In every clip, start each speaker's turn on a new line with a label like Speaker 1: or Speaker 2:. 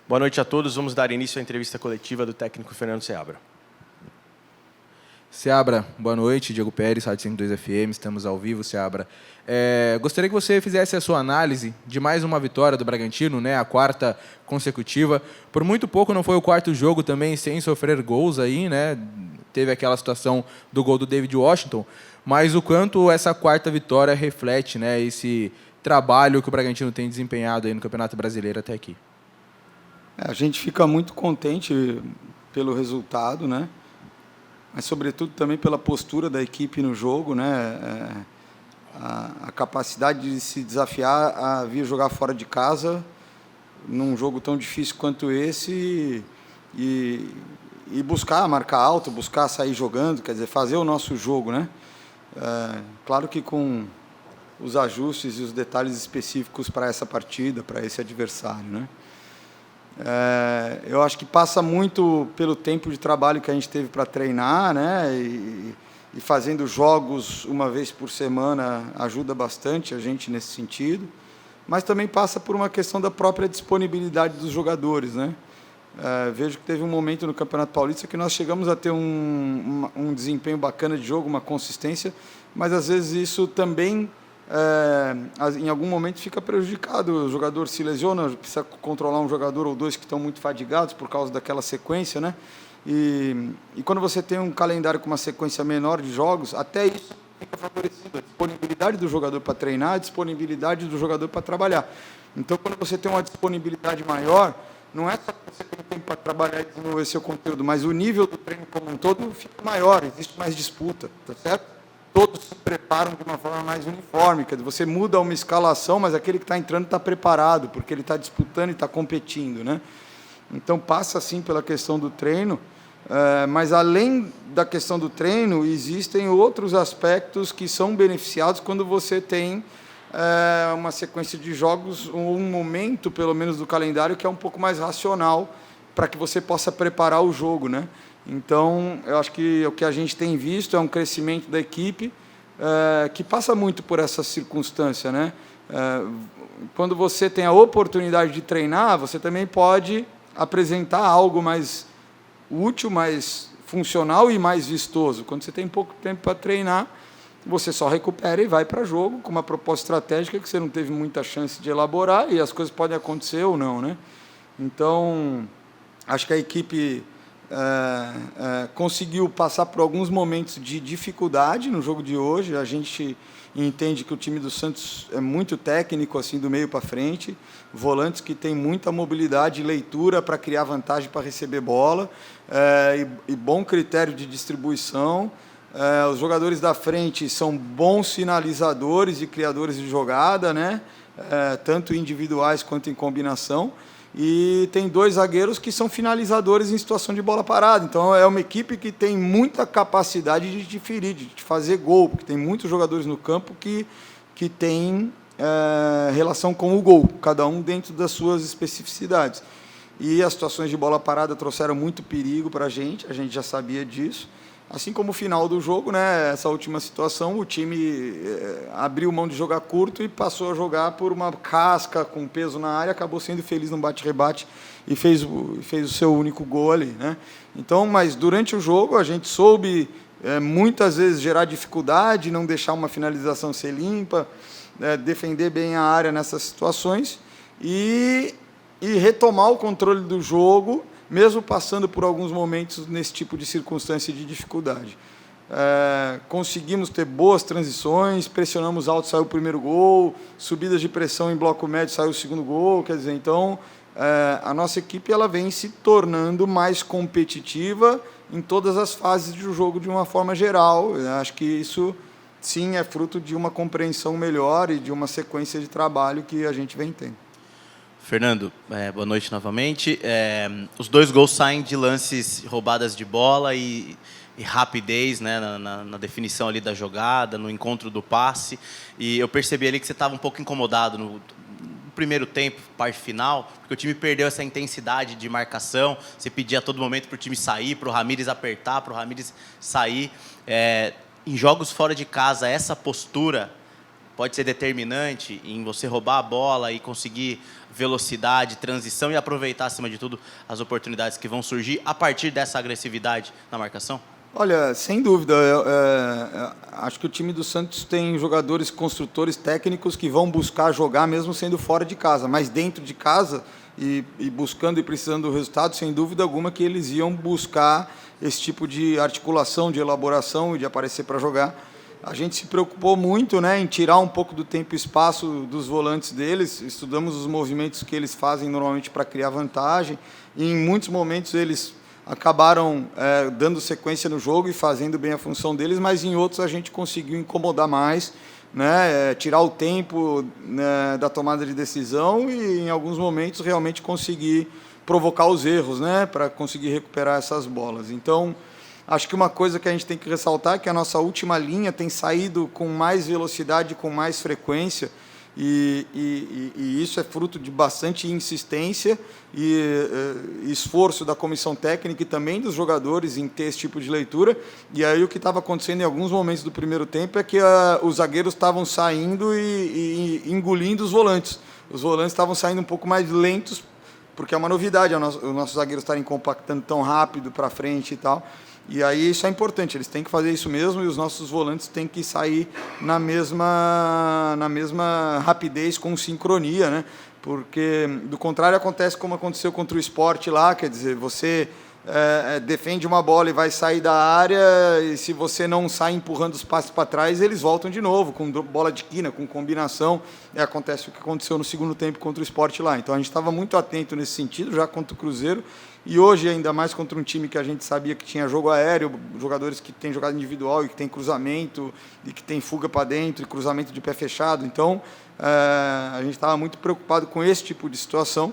Speaker 1: Boa noite a todos. Vamos dar início à entrevista coletiva do técnico Fernando Seabra.
Speaker 2: Seabra, boa noite. Diego Pérez, Rádio 102 FM. Estamos ao vivo, Seabra. Gostaria que você fizesse a sua análise de mais uma vitória do Bragantino, né? A quarta consecutiva. Por muito pouco não foi o quarto jogo também sem sofrer gols aí, né? Teve aquela situação do gol do David Washington, mas o quanto essa quarta vitória reflete, né, esse trabalho que o Bragantino tem desempenhado aí no Campeonato Brasileiro até aqui.
Speaker 3: A gente fica muito contente pelo resultado, né? Mas, sobretudo, também pela postura da equipe no jogo, né? A capacidade de se desafiar a vir jogar fora de casa num jogo tão difícil quanto esse e buscar marcar alto, buscar sair jogando, quer dizer, fazer o nosso jogo, né? Claro que com os ajustes e os detalhes específicos para essa partida, para esse adversário, né? Eu acho que passa muito pelo tempo de trabalho que a gente teve para treinar, né? E fazendo jogos uma vez por semana ajuda bastante a gente nesse sentido, mas também passa por uma questão da própria disponibilidade dos jogadores, né? Vejo que teve um momento no Campeonato Paulista que nós chegamos a ter um desempenho bacana de jogo, uma consistência, mas às vezes isso também em algum momento fica prejudicado. O jogador se lesiona, precisa controlar um jogador ou dois que estão muito fadigados por causa daquela sequência, né? E quando você tem um calendário com uma sequência menor de jogos, até isso fica favorecido, a disponibilidade do jogador para treinar, a disponibilidade do jogador para trabalhar. Então, quando você tem uma disponibilidade maior, não é só que você tem tempo para trabalhar e desenvolver seu conteúdo, mas o nível do treino como um todo fica maior, existe mais disputa, tá certo? Todos se preparam de uma forma mais uniforme, quer dizer, você muda uma escalação, mas aquele que está entrando está preparado, porque ele está disputando e está competindo, né? Então, passa, sim, pela questão do treino, mas, além da questão do treino, existem outros aspectos que são beneficiados quando você tem uma sequência de jogos, um momento, pelo menos, do calendário que é um pouco mais racional para que você possa preparar o jogo, né? Então, eu acho que o que a gente tem visto é um crescimento da equipe que passa muito por essa circunstância, né? Quando você tem a oportunidade de treinar, você também pode apresentar algo mais útil, mais funcional e mais vistoso. Quando você tem pouco tempo para treinar, você só recupera e vai para jogo com uma proposta estratégica que você não teve muita chance de elaborar e as coisas podem acontecer ou não, né? Então, acho que a equipe conseguiu passar por alguns momentos de dificuldade no jogo de hoje. A gente entende que o time do Santos é muito técnico, assim, do meio para frente, volantes que têm muita mobilidade e leitura para criar vantagem para receber bola, e bom critério de distribuição. Os jogadores da frente são bons finalizadores e criadores de jogada, né? Tanto individuais quanto em combinação. E tem dois zagueiros que são finalizadores em situação de bola parada. Então, é uma equipe que tem muita capacidade de diferir, de fazer gol, porque tem muitos jogadores no campo que têm relação com o gol, cada um dentro das suas especificidades. E as situações de bola parada trouxeram muito perigo para a gente já sabia disso. Assim como o final do jogo, né, essa última situação, o time abriu mão de jogar curto e passou a jogar por uma casca com peso na área, acabou sendo feliz no bate-rebate e fez o seu único gol ali, né? Então, mas durante o jogo a gente soube muitas vezes gerar dificuldade, não deixar uma finalização ser limpa, defender bem a área nessas situações e retomar o controle do jogo, mesmo passando por alguns momentos nesse tipo de circunstância de dificuldade. Conseguimos ter boas transições, pressionamos alto, saiu o primeiro gol, subidas de pressão em bloco médio, saiu o segundo gol, quer dizer, então, a nossa equipe ela vem se tornando mais competitiva em todas as fases do jogo de uma forma geral. Eu acho que isso, sim, é fruto de uma compreensão melhor e de uma sequência de trabalho que a gente vem tendo.
Speaker 4: Fernando, boa noite novamente. Os dois gols saem de lances, roubadas de bola e rapidez, né, na definição ali da jogada, no encontro do passe. E eu percebi ali que você estava um pouco incomodado no primeiro tempo, parte final, porque o time perdeu essa intensidade de marcação. Você pedia a todo momento para o time sair, para o Ramires apertar, para o Ramires sair. Em jogos fora de casa, essa postura pode ser determinante em você roubar a bola e conseguir velocidade, transição e aproveitar, acima de tudo, as oportunidades que vão surgir a partir dessa agressividade na marcação?
Speaker 3: Olha, sem dúvida, acho que o time do Santos tem jogadores construtores técnicos que vão buscar jogar mesmo sendo fora de casa, mas dentro de casa e buscando e precisando do resultado, sem dúvida alguma que eles iam buscar esse tipo de articulação, de elaboração e de aparecer para jogar. A gente se preocupou muito, né, em tirar um pouco do tempo e espaço dos volantes deles, estudamos os movimentos que eles fazem normalmente para criar vantagem, e em muitos momentos eles acabaram dando sequência no jogo e fazendo bem a função deles, mas em outros a gente conseguiu incomodar mais, né, tirar o tempo, né, da tomada de decisão e em alguns momentos realmente conseguir provocar os erros, né, para conseguir recuperar essas bolas. Então, acho que uma coisa que a gente tem que ressaltar é que a nossa última linha tem saído com mais velocidade, com mais frequência, e isso é fruto de bastante insistência e esforço da comissão técnica e também dos jogadores em ter esse tipo de leitura. E aí o que estava acontecendo em alguns momentos do primeiro tempo é que os zagueiros estavam saindo e engolindo os volantes. Os volantes estavam saindo um pouco mais lentos, porque é uma novidade os nossos zagueiros estarem compactando tão rápido para frente e tal. E aí isso é importante, eles têm que fazer isso mesmo e os nossos volantes têm que sair na mesma rapidez, com sincronia, né? Porque, do contrário, acontece como aconteceu contra o Sport lá, quer dizer, você defende uma bola e vai sair da área, e se você não sai empurrando os passes para trás, eles voltam de novo, com bola de quina, com combinação, e acontece o que aconteceu no segundo tempo contra o Sport lá. Então a gente estava muito atento nesse sentido, já contra o Cruzeiro, e hoje ainda mais contra um time que a gente sabia que tinha jogo aéreo, jogadores que têm jogada individual e que tem cruzamento, e que tem fuga para dentro, e cruzamento de pé fechado. Então a gente estava muito preocupado com esse tipo de situação,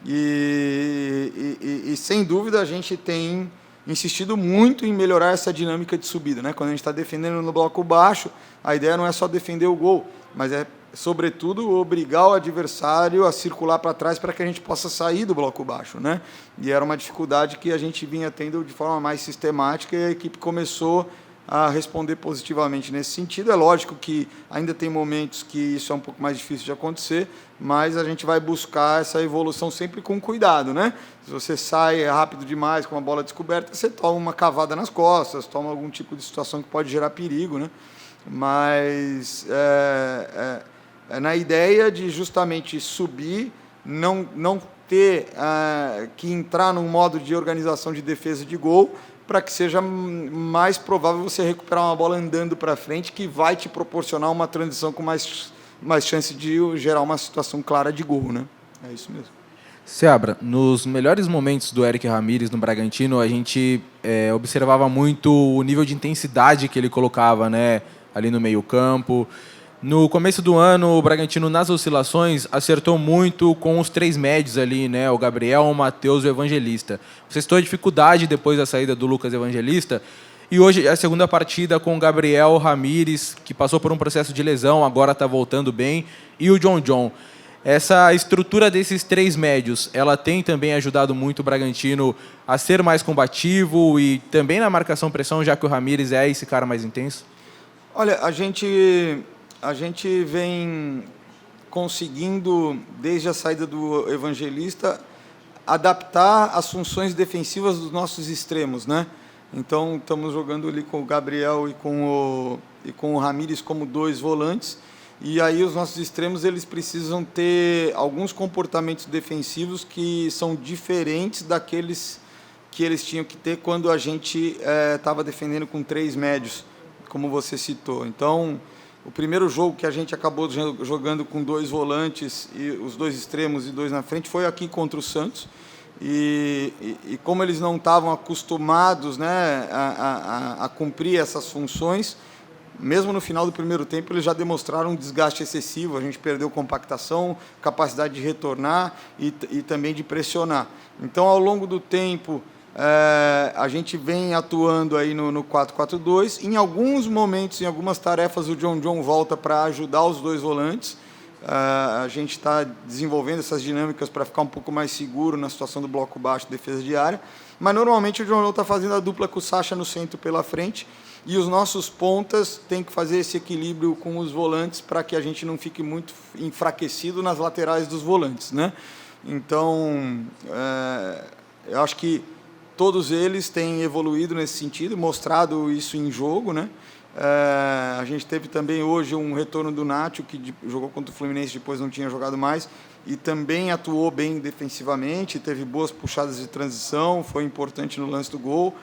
Speaker 3: e sem dúvida a gente tem insistido muito em melhorar essa dinâmica de subida, né? Quando a gente está defendendo no bloco baixo, a ideia não é só defender o gol, mas é, sobretudo, obrigar o adversário a circular para trás para que a gente possa sair do bloco baixo, né? E era uma dificuldade que a gente vinha tendo de forma mais sistemática e a equipe começou a responder positivamente nesse sentido. É lógico que ainda tem momentos que isso é um pouco mais difícil de acontecer, mas a gente vai buscar essa evolução sempre com cuidado, né? Se você sai rápido demais com uma bola descoberta, você toma uma cavada nas costas, toma algum tipo de situação que pode gerar perigo, né? Mas é na ideia de justamente subir, não ter que entrar num modo de organização de defesa de gol, para que seja mais provável você recuperar uma bola andando para frente, que vai te proporcionar uma transição com mais chance de gerar uma situação clara de gol, né? É isso mesmo.
Speaker 2: Seabra, nos melhores momentos do Éric Ramírez no Bragantino, a gente observava muito o nível de intensidade que ele colocava, né, ali no meio-campo. No começo do ano, o Bragantino, nas oscilações, acertou muito com os três médios ali, né? O Gabriel, o Matheus e o Evangelista. Você citou a dificuldade depois da saída do Lucas Evangelista. E hoje, a segunda partida com o Gabriel Ramírez, que passou por um processo de lesão, agora está voltando bem, e o John. Essa estrutura desses três médios, ela tem também ajudado muito o Bragantino a ser mais combativo e também na marcação-pressão, já que o Ramírez é esse cara mais intenso?
Speaker 3: Olha, a gente vem conseguindo, desde a saída do Evangelista, adaptar as funções defensivas dos nossos extremos, né? Então, estamos jogando ali com o Gabriel e com o Ramírez como dois volantes, e aí os nossos extremos eles precisam ter alguns comportamentos defensivos que são diferentes daqueles que eles tinham que ter quando a gente estava defendendo com três médios, como você citou. Então, o primeiro jogo que a gente acabou jogando com dois volantes, e os dois extremos e dois na frente, foi aqui contra o Santos. E como eles não estavam acostumados, né, a cumprir essas funções, mesmo no final do primeiro tempo, eles já demonstraram um desgaste excessivo. A gente perdeu compactação, capacidade de retornar e também de pressionar. Então, ao longo do tempo, a gente vem atuando aí no 4-4-2. Em alguns momentos, em algumas tarefas, o John volta para ajudar os dois volantes. A gente está desenvolvendo essas dinâmicas para ficar um pouco mais seguro na situação do bloco baixo, defesa de área. Mas, normalmente, o John John está fazendo a dupla com o Sacha no centro pela frente e os nossos pontas têm que fazer esse equilíbrio com os volantes para que a gente não fique muito enfraquecido nas laterais dos volantes, né? Então, eu acho que todos eles têm evoluído nesse sentido, mostrado isso em jogo, né? A gente teve também hoje um retorno do Nacho, que jogou contra o Fluminense, depois não tinha jogado mais, e também atuou bem defensivamente, teve boas puxadas de transição, foi importante no lance do gol.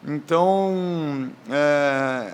Speaker 3: Então,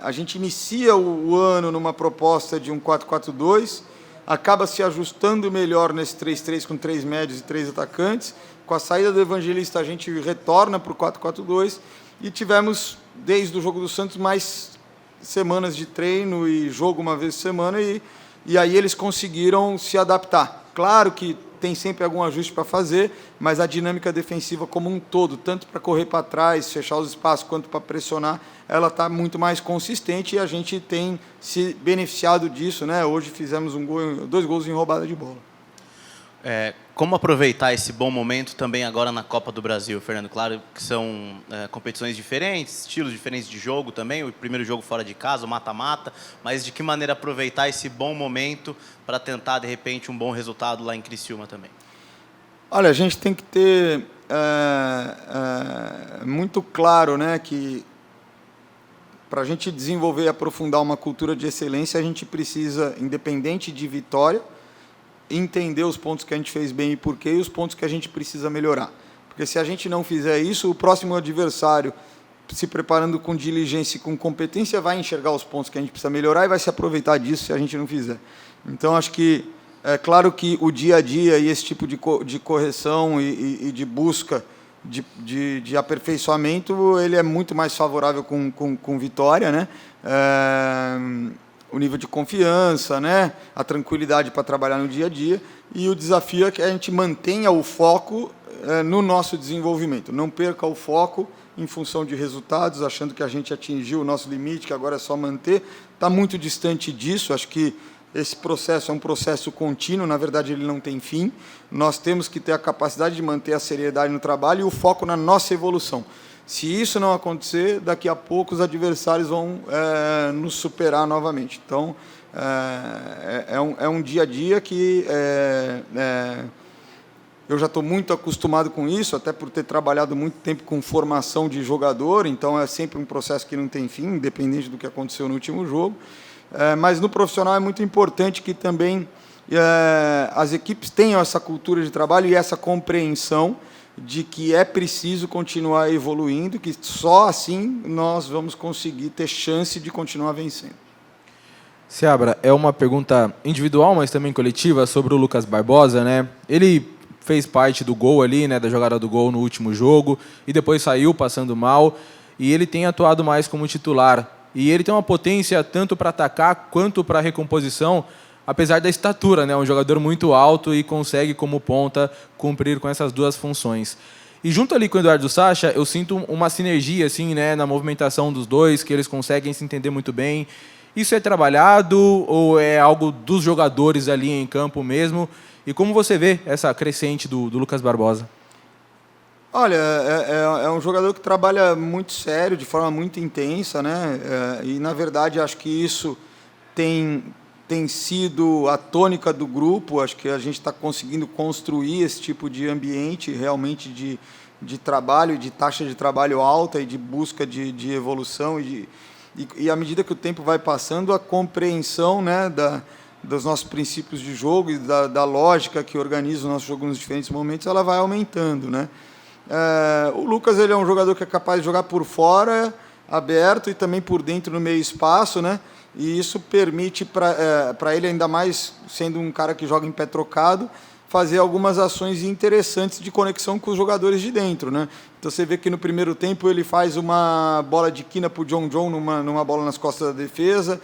Speaker 3: a gente inicia o ano numa proposta de um 4-4-2, acaba se ajustando melhor nesse 3-3 com 3 médios e 3 atacantes. Com a saída do Evangelista, a gente retorna para o 4-4-2 e tivemos, desde o jogo do Santos, mais semanas de treino e jogo uma vez por semana, e aí eles conseguiram se adaptar. Claro que tem sempre algum ajuste para fazer, mas a dinâmica defensiva como um todo, tanto para correr para trás, fechar os espaços, quanto para pressionar, ela está muito mais consistente e a gente tem se beneficiado disso, né? Hoje fizemos 2 gols em roubada de bola.
Speaker 4: Como aproveitar esse bom momento também agora na Copa do Brasil, Fernando? Claro que são competições diferentes, estilos diferentes de jogo também, o primeiro jogo fora de casa, o mata-mata, mas de que maneira aproveitar esse bom momento para tentar, de repente, um bom resultado lá em Criciúma também?
Speaker 3: Olha, a gente tem que ter muito claro, né, que para a gente desenvolver e aprofundar uma cultura de excelência, a gente precisa, independente de vitória, entender os pontos que a gente fez bem e por quê, e os pontos que a gente precisa melhorar. Porque se a gente não fizer isso, o próximo adversário, se preparando com diligência e com competência, vai enxergar os pontos que a gente precisa melhorar e vai se aproveitar disso se a gente não fizer. Então, acho que é claro que o dia a dia e esse tipo de correção e de busca de aperfeiçoamento, ele é muito mais favorável com vitória, né? O nível de confiança, né? A tranquilidade para trabalhar no dia a dia, e o desafio é que a gente mantenha o foco no nosso desenvolvimento, não perca o foco em função de resultados, achando que a gente atingiu o nosso limite, que agora é só manter. Está muito distante disso. Acho que esse processo é um processo contínuo, na verdade ele não tem fim. Nós temos que ter a capacidade de manter a seriedade no trabalho e o foco na nossa evolução. Se isso não acontecer, daqui a pouco os adversários vão nos superar novamente. Então, é um dia a dia que eu já estou muito acostumado com isso, até por ter trabalhado muito tempo com formação de jogador, então é sempre um processo que não tem fim, independente do que aconteceu no último jogo. Mas no profissional é muito importante que também as equipes tenham essa cultura de trabalho e essa compreensão de que é preciso continuar evoluindo, que só assim nós vamos conseguir ter chance de continuar vencendo.
Speaker 2: Seabra, é uma pergunta individual, mas também coletiva, sobre o Lucas Barbosa, né? Ele fez parte do gol ali, né, da jogada do gol no último jogo, e depois saiu passando mal, e ele tem atuado mais como titular. E ele tem uma potência tanto para atacar quanto para recomposição, apesar da estatura, né? Um jogador muito alto e consegue, como ponta, cumprir com essas duas funções. E junto ali com o Eduardo Sacha, eu sinto uma sinergia assim, né, na movimentação dos dois, que eles conseguem se entender muito bem. Isso é trabalhado ou é algo dos jogadores ali em campo mesmo? E como você vê essa crescente do Lucas Barbosa?
Speaker 3: Olha, é um jogador que trabalha muito sério, de forma muito intensa, né? E, na verdade, acho que isso tem sido a tônica do grupo. Acho que a gente está conseguindo construir esse tipo de ambiente realmente de trabalho, de taxa de trabalho alta e de busca de evolução. E à medida que o tempo vai passando, a compreensão, né, dos nossos princípios de jogo e da lógica que organiza o nosso jogo nos diferentes momentos, ela vai aumentando, né? O Lucas, ele é um jogador que é capaz de jogar por fora, aberto, e também por dentro no meio espaço, né? E isso permite para ele, ainda mais sendo um cara que joga em pé trocado, fazer algumas ações interessantes de conexão com os jogadores de dentro, né? Então você vê que no primeiro tempo ele faz uma bola de quina para o John John numa bola nas costas da defesa,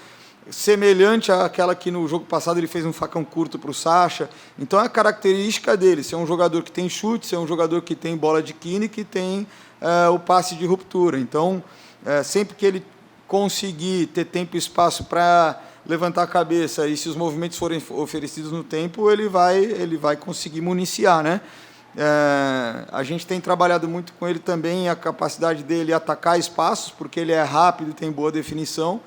Speaker 3: semelhante àquela que no jogo passado ele fez um facão curto para o Sacha. Então é a característica dele, ser um jogador que tem chute, ser um jogador que tem bola de quina e que tem o passe de ruptura. Então, sempre que ele conseguir ter tempo e espaço para levantar a cabeça e se os movimentos forem oferecidos no tempo, ele vai conseguir municiar, né? A gente tem trabalhado muito com ele também a capacidade dele atacar espaços, porque ele é rápido e tem boa definição,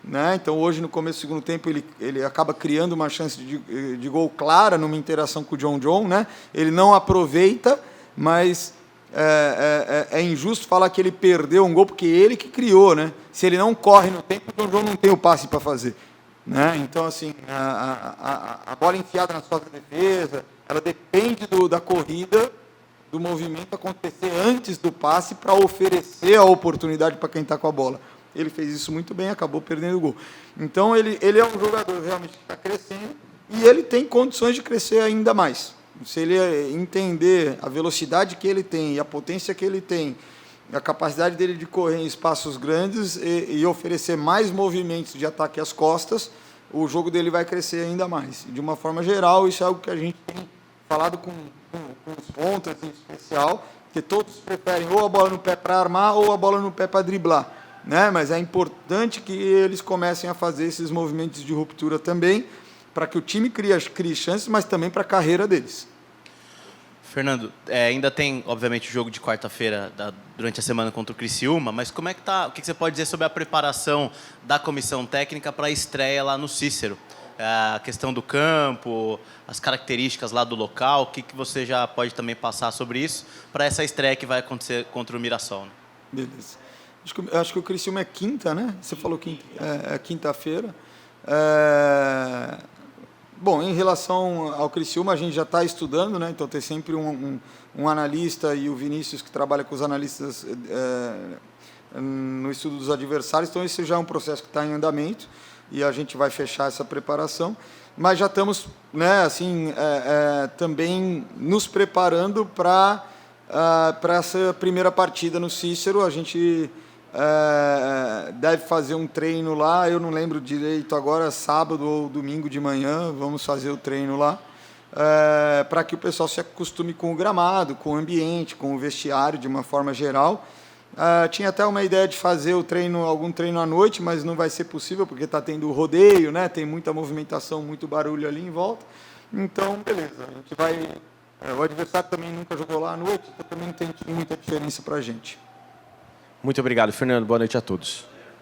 Speaker 3: né? Então, hoje, no começo do segundo tempo, ele acaba criando uma chance de gol clara numa interação com o John, né? Ele não aproveita, mas é injusto falar que ele perdeu um gol, porque ele que criou, né? Se ele não corre no tempo, o John não tem o passe para fazer, né? Então, assim, a bola enfiada na sua defesa, ela depende da corrida, do movimento acontecer antes do passe para oferecer a oportunidade para quem está com a bola. Ele fez isso muito bem, acabou perdendo o gol. Então, ele é um jogador realmente que está crescendo e ele tem condições de crescer ainda mais. Se ele entender a velocidade que ele tem e a potência que ele tem, a capacidade dele de correr em espaços grandes e oferecer mais movimentos de ataque às costas, o jogo dele vai crescer ainda mais. De uma forma geral, isso é algo que a gente tem falado com os pontas em especial, que todos preferem ou a bola no pé para armar ou a bola no pé para driblar, né? Mas é importante que eles comecem a fazer esses movimentos de ruptura também, para que o time crie chances, mas também para a carreira deles.
Speaker 4: Fernando, ainda tem, obviamente, o jogo de quarta-feira durante a semana contra o Criciúma, mas como é que tá? O que você pode dizer sobre a preparação da comissão técnica para a estreia lá no Cícero? A questão do campo, as características lá do local, o que você já pode também passar sobre isso para essa estreia que vai acontecer contra o Mirassol? Né?
Speaker 3: Beleza. Acho que o Criciúma é quinta, né? Você falou quinta, é quinta-feira. Bom, em relação ao Criciúma, a gente já está estudando, né? Então tem sempre um analista e o Vinícius que trabalha com os analistas no estudo dos adversários. Então esse já é um processo que está em andamento e a gente vai fechar essa preparação. Mas já estamos, né, assim, também nos preparando para essa primeira partida no Cícero. A gente deve fazer um treino lá, eu não lembro direito agora, sábado ou domingo de manhã, vamos fazer o treino lá, para que o pessoal se acostume com o gramado, com o ambiente, com o vestiário de uma forma geral. Tinha até uma ideia de fazer algum treino à noite, mas não vai ser possível, porque está tendo rodeio, né? Tem muita movimentação, muito barulho ali em volta. Então, beleza, a gente vai... o adversário também nunca jogou lá à noite, então também não tem muita diferença para a gente.
Speaker 1: Muito obrigado, Fernando. Boa noite a todos.